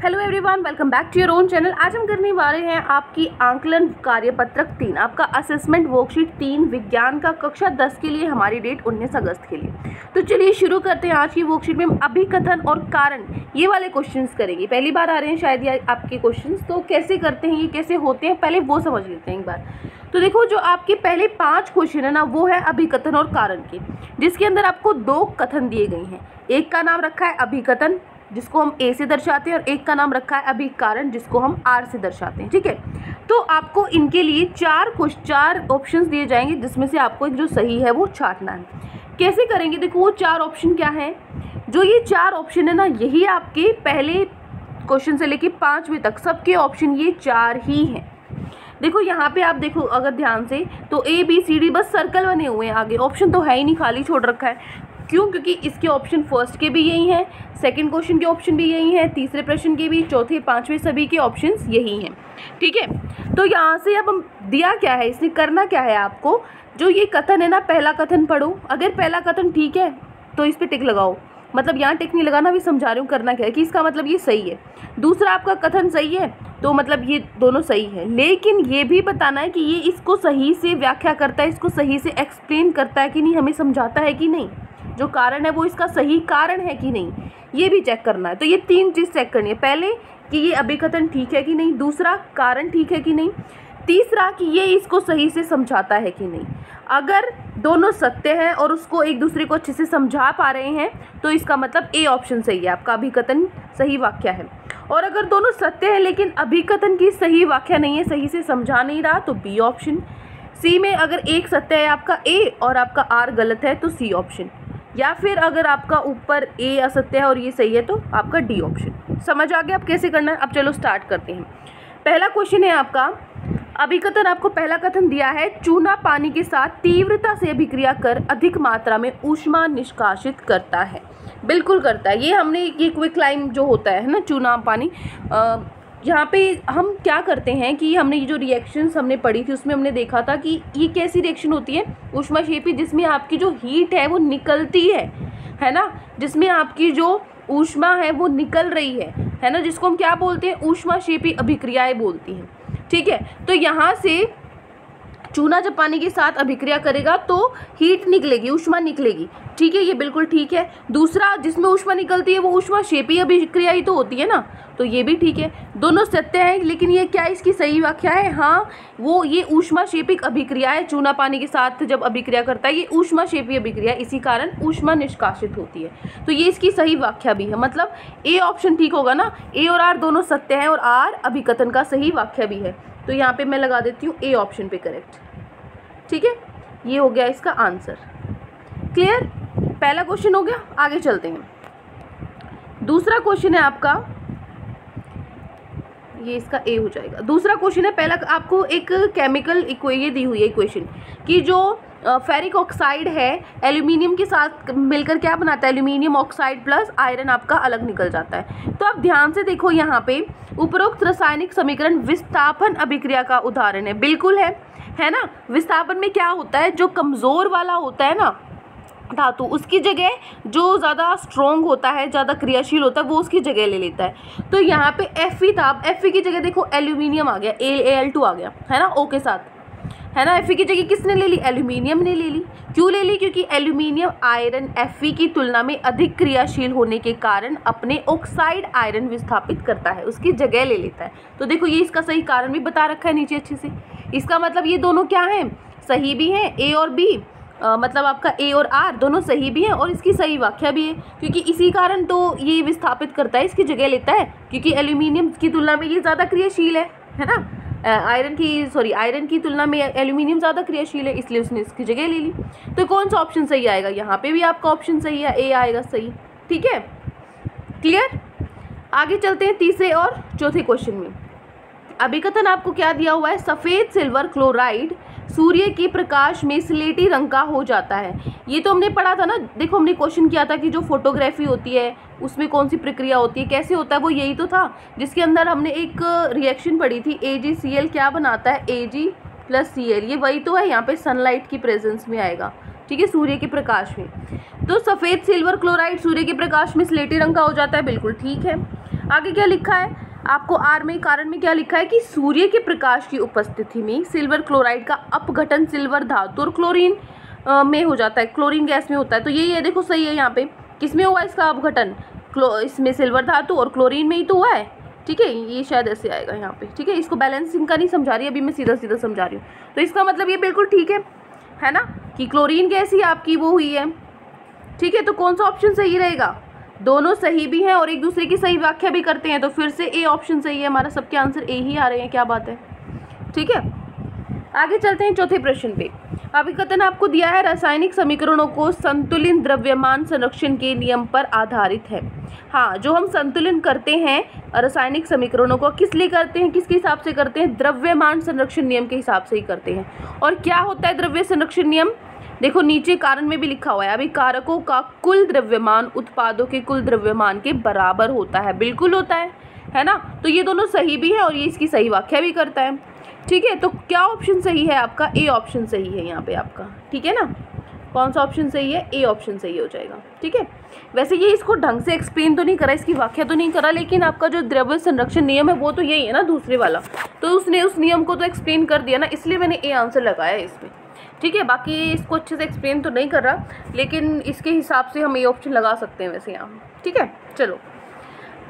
Hello everyone, welcome back to your own channel. आज हम करने वाले हैं आपकी आंकलन कार्यपत्रक 3, आपका असेसमेंट वर्कशीट 3 विज्ञान का कक्षा 10 के लिए। हमारी डेट 19 अगस्त के लिए। तो चलिए शुरू करते हैं। आज की वर्कशीट में हम अभिकथन और कारण ये वाले क्वेश्चंस करेंगे। पहली बार आ रहे हैं शायद ये आपके क्वेश्चंस, तो कैसे करते हैं, ये कैसे होते हैं, पहले वो समझ लेते हैं एक बार। तो देखो, जो आपके पहले 5 क्वेश्चन है ना, वो है अभिकथन और कारण के, जिसके अंदर आपको 2 कथन दिए गए हैं। एक का नाम रखा है अभिकथन, जिसको हम ए से दर्शाते हैं, और एक का नाम रखा है अभिकारण, जिसको हम आर से दर्शाते हैं। ठीक है, तो आपको इनके लिए 4 ऑप्शंस दिए जाएंगे, जिसमें से आपको एक जो सही है वो छांटना है। कैसे करेंगे? देखो, वो 4 ऑप्शन क्या हैं? जो ये 4 ऑप्शन है ना, यही आपके पहले क्वेश्चन से लेके 5वें तक सबके ऑप्शन ये 4 ही हैं। देखो यहाँ पे आप देखो अगर ध्यान से, तो ए बी सी डी बस सर्कल बने हुए हैं, आगे ऑप्शन तो है ही नहीं, खाली छोड़ रखा है। क्यों? क्योंकि इसके ऑप्शन फर्स्ट के भी यही हैं, सेकंड क्वेश्चन के ऑप्शन भी यही हैं, तीसरे प्रश्न के भी, चौथे 5वें सभी के ऑप्शंस यही हैं। ठीक है, तो यहाँ से अब हम दिया क्या है, इसने करना क्या है आपको, जो ये कथन है ना, पहला कथन पढ़ो। अगर पहला कथन ठीक है तो इस पर टिक लगाओ, मतलब यहाँ टिक नहीं लगाना, भी समझा रही हूँ करना क्या है, कि इसका मतलब ये सही है। दूसरा आपका कथन सही है तो मतलब ये दोनों सही है, लेकिन ये भी बताना है कि ये इसको सही से व्याख्या करता है, इसको सही से एक्सप्लेन करता है कि नहीं, हमें समझाता है कि नहीं, जो कारण है वो इसका सही कारण है कि नहीं, ये भी चेक करना है। तो ये 3 चीज़ चेक करनी है। पहले कि ये अभिकथन ठीक है कि नहीं, दूसरा कारण ठीक है कि नहीं, तीसरा कि ये इसको सही से समझाता है कि नहीं। अगर दोनों सत्य हैं और उसको एक दूसरे को अच्छे से समझा पा रहे हैं, तो इसका मतलब ए ऑप्शन सही है, आपका अभिकथन सही वाक्य है। और अगर दोनों सत्य है लेकिन अभिकथन की सही वाक्य नहीं है, सही से समझा नहीं रहा, तो बी ऑप्शन। सी में अगर एक सत्य है आपका ए और आपका आर गलत है, तो सी ऑप्शन। या फिर अगर आपका ऊपर ए असत्य है और ये सही है, तो आपका डी ऑप्शन। समझ आ गया अब कैसे करना है? अब चलो स्टार्ट करते हैं। पहला क्वेश्चन है आपका अभिकथन। आपको पहला कथन दिया है, चूना पानी के साथ तीव्रता से अभिक्रिया कर अधिक मात्रा में ऊष्मा निष्कासित करता है। बिल्कुल करता है। ये हमने ये क्विकलाइम जो होता है ना, चूना पानी, यहाँ पे हम क्या करते हैं कि हमने ये जो रिएक्शंस हमने पढ़ी थी उसमें हमने देखा था कि ये कैसी रिएक्शन होती है, ऊष्माक्षेपी, जिसमें आपकी जो हीट है वो निकलती है ना, जिसमें आपकी जो ऊष्मा है वो निकल रही है ना, जिसको हम क्या बोलते हैं, ऊष्माक्षेपी अभिक्रियाएं बोलती हैं। ठीक है, तो यहाँ से चूना जब पानी के साथ अभिक्रिया करेगा तो हीट निकलेगी, ऊष्मा निकलेगी। ठीक है, ये बिल्कुल ठीक है। दूसरा, जिसमें ऊष्मा निकलती है वो ऊष्माक्षेपी अभिक्रिया ही तो होती है ना, तो ये भी ठीक है। दोनों सत्य हैं, लेकिन ये क्या इसकी सही व्याख्या है? हाँ, वो ये ऊष्माक्षेपिक अभिक्रिया है। चूना पानी के साथ जब अभिक्रिया करता है ये ऊष्माक्षेपी अभिक्रिया, इसी कारण ऊष्मा निष्कासित होती है, तो ये इसकी सही व्याख्या भी है। मतलब ए ऑप्शन ठीक होगा ना, ए और आर दोनों सत्य हैं और आर अभिकथन का सही व्याख्या भी है। तो यहाँ पे मैं लगा देती हूँ ए ऑप्शन पे करेक्ट। ठीक है, ये हो गया इसका आंसर। क्लियर? पहला क्वेश्चन हो गया। आगे चलते हैं। दूसरा क्वेश्चन है आपका, ये इसका ए हो जाएगा। दूसरा क्वेश्चन है, पहला आपको एक केमिकल ये दी हुई है इक्वेशन कि जो फेरिक ऑक्साइड है एल्यूमिनियम के साथ मिलकर क्या बनाता है, एल्यूमिनियम ऑक्साइड प्लस आयरन आपका अलग निकल जाता है। तो आप ध्यान से देखो, यहाँ पे उपरोक्त रासायनिक समीकरण विस्थापन अभिक्रिया का उदाहरण है। बिल्कुल है ना। विस्थापन में क्या होता है, जो कमज़ोर वाला होता है ना धातु, उसकी जगह जो ज़्यादा स्ट्रॉन्ग होता है, ज़्यादा क्रियाशील होता है, वो उसकी जगह ले लेता है। तो यहाँ पे Fe था, अब Fe की जगह देखो एल्यूमिनियम आ गया, Al2 आ गया, है ना, O के साथ, है ना। Fe की जगह किसने ले ली? एल्यूमिनियम ने ले ली। क्यों ले ली? क्योंकि एल्यूमिनियम आयरन Fe की तुलना में अधिक क्रियाशील होने के कारण अपने ऑक्साइड आयरन विस्थापित करता है, उसकी जगह ले लेता है। तो देखो, ये इसका सही कारण भी बता रखा है नीचे अच्छे से। इसका मतलब ये दोनों क्या हैं, सही भी हैं, ए और बी, मतलब आपका ए और आर दोनों सही भी हैं और इसकी सही व्याख्या भी है, क्योंकि इसी कारण तो ये विस्थापित करता है, इसकी जगह लेता है, क्योंकि एल्यूमिनियम की तुलना में ये ज़्यादा क्रियाशील है ना। आयरन की तुलना में एल्यूमिनियम ज़्यादा क्रियाशील है, इसलिए उसने इसकी जगह ले ली। तो कौन सा ऑप्शन सही आएगा? यहाँ पे भी आपका ऑप्शन सही है, ए आएगा सही। ठीक है, क्लियर? आगे चलते हैं तीसरे और चौथे क्वेश्चन में। अभिकथन आपको क्या दिया हुआ है, सफ़ेद सिल्वर क्लोराइड सूर्य के प्रकाश में स्लेटी रंग का हो जाता है। ये तो हमने पढ़ा था ना, देखो हमने क्वेश्चन किया था कि जो फोटोग्राफी होती है उसमें कौन सी प्रक्रिया होती है, कैसे होता है, वो यही तो था, जिसके अंदर हमने एक रिएक्शन पढ़ी थी, AgCl क्या बनाता है, Ag+Cl। ये वही तो है, यहाँ पे सनलाइट की प्रेजेंस में आएगा। ठीक है, सूर्य के प्रकाश में। तो सफ़ेद सिल्वर क्लोराइड सूर्य के प्रकाश में स्लेटी रंग का हो जाता है, बिल्कुल ठीक है। आगे क्या लिखा है आपको आर में, कारण में क्या लिखा है कि सूर्य के प्रकाश की उपस्थिति में सिल्वर क्लोराइड का अपघटन सिल्वर धातु और क्लोरीन में हो जाता है, क्लोरीन गैस में होता है। तो ये देखो सही है, यहाँ पे किस में हुआ इसका अपघटन, इसमें सिल्वर धातु और क्लोरीन में ही तो हुआ है। ठीक है, ये शायद ऐसे आएगा यहाँ पे। ठीक है, इसको बैलेंसिंग का नहीं समझा रही, अभी मैं सीधा सीधा समझा रही हूँ। तो इसका मतलब ये बिल्कुल ठीक है ना, कि क्लोरीन गैस ही आपकी वो हुई है। ठीक है, तो कौन सा ऑप्शन सही रहेगा, दोनों सही भी हैं और एक दूसरे की सही व्याख्या भी करते हैं, तो फिर से ए ऑप्शन सही है हमारा, सबके आंसर ए ही आ रहे हैं, क्या बात है। ठीक है, आगे चलते हैं चौथे प्रश्न पे। अभिकथन आपको दिया है रासायनिक समीकरणों को संतुलित द्रव्यमान संरक्षण के नियम पर आधारित है। हाँ, जो हम संतुलन करते हैं रासायनिक समीकरणों को किस लिए करते हैं, किसके हिसाब से करते हैं, द्रव्यमान संरक्षण नियम के हिसाब से ही करते हैं। और क्या होता है द्रव्य संरक्षण नियम, देखो नीचे कारण में भी लिखा हुआ है, अभी कारकों का कुल द्रव्यमान उत्पादों के कुल द्रव्यमान के बराबर होता है, बिल्कुल होता है ना। तो ये दोनों सही भी है और ये इसकी सही व्याख्या भी करता है। ठीक है, तो क्या ऑप्शन सही है आपका, ए ऑप्शन सही है यहाँ पे आपका। ठीक है ना, कौन सा ऑप्शन सही है, ए ऑप्शन सही हो जाएगा। ठीक है, वैसे ये इसको ढंग से एक्सप्लेन तो नहीं करा, इसकी व्याख्या तो नहीं करा, लेकिन आपका जो द्रव्य संरक्षण नियम है वो तो यही है ना, दूसरे वाला, तो उसने उस नियम को तो एक्सप्लेन कर दिया ना, इसलिए मैंने ए आंसर लगाया इसमें। ठीक है, बाकी इसको अच्छे से एक्सप्लेन तो नहीं कर रहा, लेकिन इसके हिसाब से हम ए ऑप्शन लगा सकते हैं वैसे यहाँ। ठीक है, चलो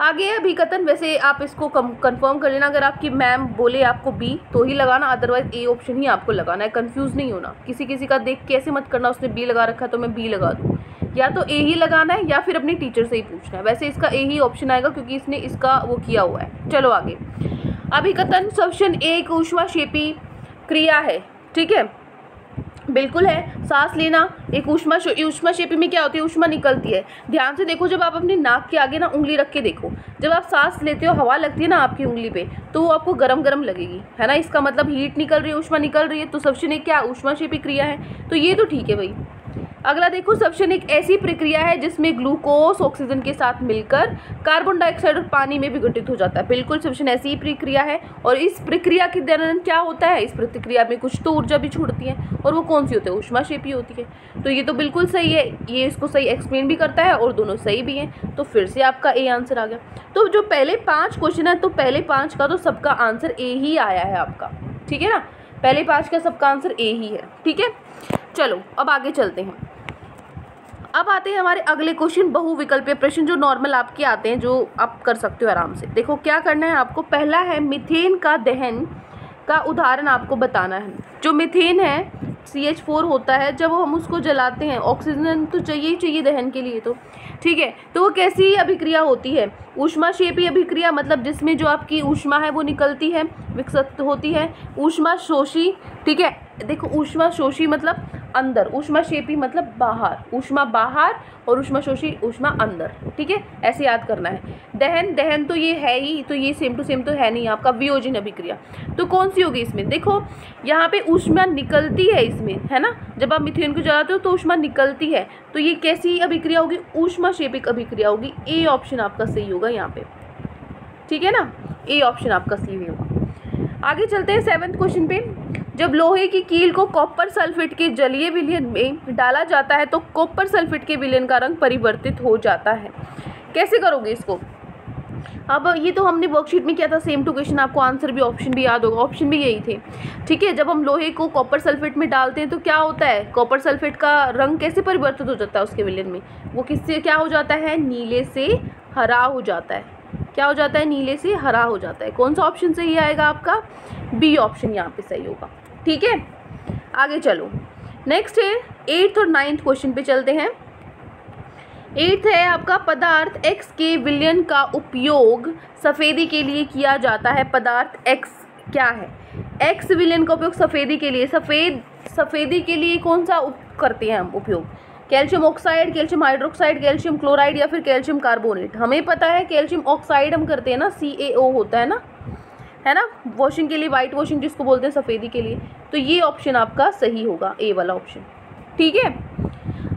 आगे अभिकथन, वैसे आप इसको कंफर्म कर लेना, अगर आपकी मैम बोले आपको बी तो ही लगाना, अदरवाइज ए ऑप्शन ही आपको लगाना है, कंफ्यूज नहीं होना। किसी का देख के ऐसे मत करना उसने बी लगा रखा है तो मैं बी लगा दूँ, या तो ए ही लगाना है या फिर अपनी टीचर से ही पूछना है। वैसे इसका ए ही ऑप्शन आएगा क्योंकि इसने इसका वो किया हुआ है। चलो आगे, अभिकथन श्वसन एक ऊष्माक्षेपी क्रिया है। ठीक है, बिल्कुल है, सांस लेना एक ऊष्माक्षेपी में क्या होती है, ऊष्मा निकलती है। ध्यान से देखो, जब आप अपने नाक के आगे ना उंगली रख के देखो, जब आप सांस लेते हो हवा लगती है ना आपकी उंगली पे, तो वो आपको गरम गरम लगेगी, है ना, इसका मतलब हीट निकल रही है, ऊष्मा निकल रही है। तो श्वसन एक क्या ऊष्माक्षेपी क्रिया है, तो ये तो ठीक है भाई। अगला देखो, श्वसन एक ऐसी प्रक्रिया है जिसमें ग्लूकोज ऑक्सीजन के साथ मिलकर कार्बन डाइऑक्साइड और पानी में विघटित हो जाता है। बिल्कुल श्वसन ऐसी ही प्रक्रिया है, और इस प्रक्रिया के दौरान क्या होता है, इस प्रतिक्रिया में कुछ तो ऊर्जा भी छूटती है, और वो कौन सी होती है, ऊष्माक्षेपी होती है। तो ये तो बिल्कुल सही है, ये इसको सही एक्सप्लेन भी करता है और दोनों सही भी हैं, तो फिर से आपका ए आंसर आ गया। तो जो पहले 5 क्वेश्चन है, तो पहले 5 का तो सबका आंसर ए ही आया है आपका। ठीक है ना, पहले 5 का सबका आंसर ए ही है। ठीक है, चलो अब आगे चलते हैं। अब आते हैं हमारे अगले क्वेश्चन, बहुविकल्पीय प्रश्न, जो नॉर्मल आपके आते हैं, जो आप कर सकते हो आराम से। देखो क्या करना है आपको, पहला है मीथेन का दहन का उदाहरण आपको बताना है। जो मीथेन है CH4 होता है, जब हम उसको जलाते हैं, ऑक्सीजन तो चाहिए ही चाहिए दहन के लिए, तो ठीक है, तो वो कैसी अभिक्रिया होती है, ऊष्माक्षेपी अभिक्रिया, मतलब जिसमें जो आपकी ऊष्मा है वो निकलती है, विकसित होती है। ऊष्माशोषी, ठीक है, देखो ऊष्माशोषी मतलब अंदर, ऊष्माक्षेपी मतलब बाहर, ऊष्मा बाहर और ऊष्माशोषी ऊष्मा अंदर। ठीक है, ऐसे याद करना है। दहन तो ये है ही, तो ये सेम टू सेम तो है नहीं आपका। वियोजन अभिक्रिया तो कौन सी होगी इसमें, देखो यहाँ पे ऊष्मा निकलती है इसमें, है ना, जब आप मीथेन को जलाते हो तो ऊष्मा निकलती है, तो ये कैसी अभिक्रिया होगी, ऊष्माक्षेपिक अभिक्रिया होगी। ए ऑप्शन आपका सही होगा यहाँ पे। ठीक है ना, ए ऑप्शन आपका सही होगा। आगे चलते हैं 7वें क्वेश्चन पे। जब लोहे की कील को कॉपर सल्फेट के जलीय विलयन में डाला जाता है तो कॉपर सल्फेट के विलयन का रंग परिवर्तित हो जाता है। कैसे करोगे इसको, अब ये तो हमने वर्कशीट में किया था, सेम टू क्वेश्चन, आपको आंसर भी ऑप्शन भी याद होगा, ऑप्शन भी यही थे। ठीक है, जब हम लोहे को कॉपर सल्फेट में डालते हैं तो क्या होता है, कॉपर सल्फेट का रंग कैसे परिवर्तित हो जाता है उसके विलयन में, वो किससे क्या हो जाता है, नीले से हरा हो जाता है। क्या हो जाता है, नीले से हरा हो जाता है। कौन सा ऑप्शन सही आएगा आपका, बी ऑप्शन यहाँ पे सही होगा। ठीक है, आगे चलो, नेक्स्ट है 8th और 9th क्वेश्चन पे चलते हैं। 8th है आपका, पदार्थ X के विलयन का उपयोग सफ़ेदी के लिए किया जाता है। पदार्थ X क्या है, X विलयन का उपयोग सफ़ेदी के लिए, सफ़ेदी के लिए कौन सा करते हैं हम उपयोग, calcium oxide, calcium hydroxide, calcium chloride या फिर कैल्शियम कार्बोनेट। हमें पता है कैल्शियम ऑक्साइड हम करते हैं ना, CaO होता है ना, वॉशिंग के लिए, वाइट वॉशिंग जिसको बोलते हैं सफ़ेदी के लिए। तो ये ऑप्शन आपका सही होगा, ए वाला ऑप्शन। ठीक है,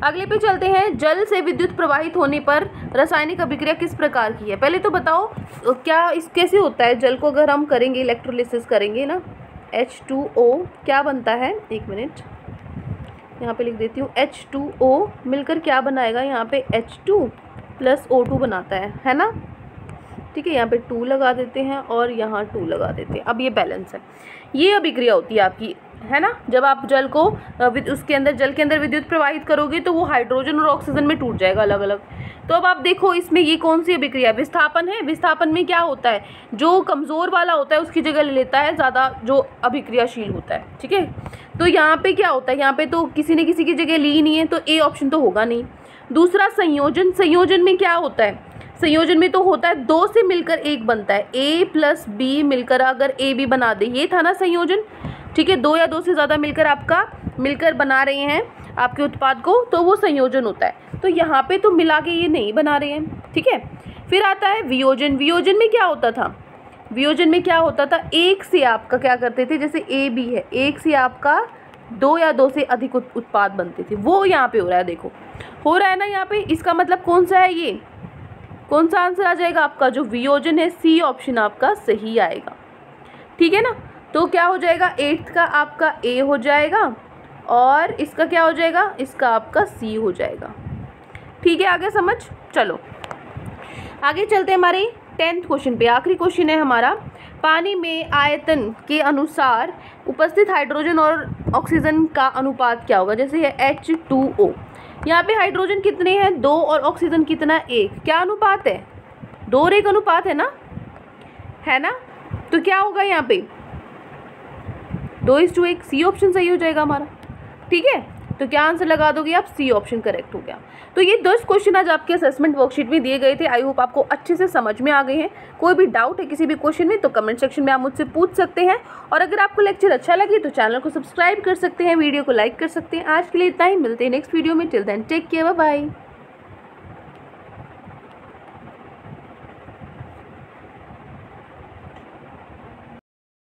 अगले पे चलते हैं। जल से विद्युत प्रवाहित होने पर रासायनिक अभिक्रिया किस प्रकार की है। पहले तो बताओ क्या इस कैसे होता है, जल को अगर हम करेंगे, इलेक्ट्रोलिसिस करेंगे ना, H2O क्या बनता है, एक मिनट यहाँ पे लिख देती हूँ, H2O मिलकर क्या बनाएगा यहाँ पे, H2 + O2 बनाता है ना। ठीक है, यहाँ पे 2 लगा देते हैं और यहाँ 2 लगा देते हैं। अब ये बैलेंस है। ये अभिक्रिया होती है आपकी, है ना। जब आप जल को उसके अंदर जल के अंदर विद्युत प्रवाहित करोगे तो वो हाइड्रोजन और ऑक्सीजन में टूट जाएगा अलग अलग। तो अब आप देखो इसमें ये कौन सी अभिक्रिया, विस्थापन है। विस्थापन में क्या होता है, जो कमज़ोर वाला होता है उसकी जगह ले लेता है ज़्यादा जो अभिक्रियाशील होता है, ठीक है। तो यहाँ पे क्या होता है, यहाँ पे तो किसी ने किसी की जगह ली नहीं है, तो ए ऑप्शन तो होगा नहीं। दूसरा संयोजन, संयोजन में क्या होता है, संयोजन में तो होता है 2 से मिलकर 1 बनता है, A प्लस B मिलकर अगर AB बना दे, ये था ना संयोजन, ठीक है। 2 या 2 से ज़्यादा मिलकर बना रहे हैं आपके उत्पाद को, तो वो संयोजन होता है। तो यहाँ पे तो मिला के ये नहीं बना रहे हैं, ठीक है। फिर आता है वियोजन। वियोजन में क्या होता था, वियोजन में क्या होता था, 1 से आपका क्या करते थे, जैसे AB है, 1 से आपका 2 या 2 से अधिक उत्पाद बनते थे, वो यहाँ पे हो रहा है, देखो हो रहा है ना यहाँ पे। इसका मतलब कौन सा है, ये कौन सा आंसर आ जाएगा आपका, जो वियोजन है, सी ऑप्शन आपका सही आएगा, ठीक है ना। तो क्या हो जाएगा, 8th का आपका ए हो जाएगा और इसका क्या हो जाएगा, इसका आपका सी हो जाएगा, ठीक है। आगे समझ, चलो आगे चलते हैं हमारे 10th क्वेश्चन पे। आखिरी क्वेश्चन है हमारा, पानी में आयतन के अनुसार उपस्थित हाइड्रोजन और ऑक्सीजन का अनुपात क्या होगा। जैसे है H2O, यहाँ पे हाइड्रोजन कितने हैं, 2 और ऑक्सीजन कितना, 1। क्या अनुपात है, 2 और 1 अनुपात है ना, है ना। तो क्या होगा यहाँ पे 2:1, सी ऑप्शन सही हो जाएगा हमारा, ठीक है। तो क्या आंसर लगा दोगे आप, सी ऑप्शन करेक्ट हो गया। तो ये 10 क्वेश्चन आज आपके असेसमेंट वर्कशीट में दिए गए थे। आई होप आपको अच्छे से समझ में आ गए हैं। कोई भी डाउट है किसी भी क्वेश्चन में तो कमेंट सेक्शन में आप मुझसे पूछ सकते हैं। और अगर आपको लेक्चर अच्छा लगे तो चैनल को सब्सक्राइब कर सकते हैं, वीडियो को लाइक कर सकते हैं। आज के लिए इतना ही, मिलते हैं नेक्स्ट वीडियो में। Till then take care, bye bye.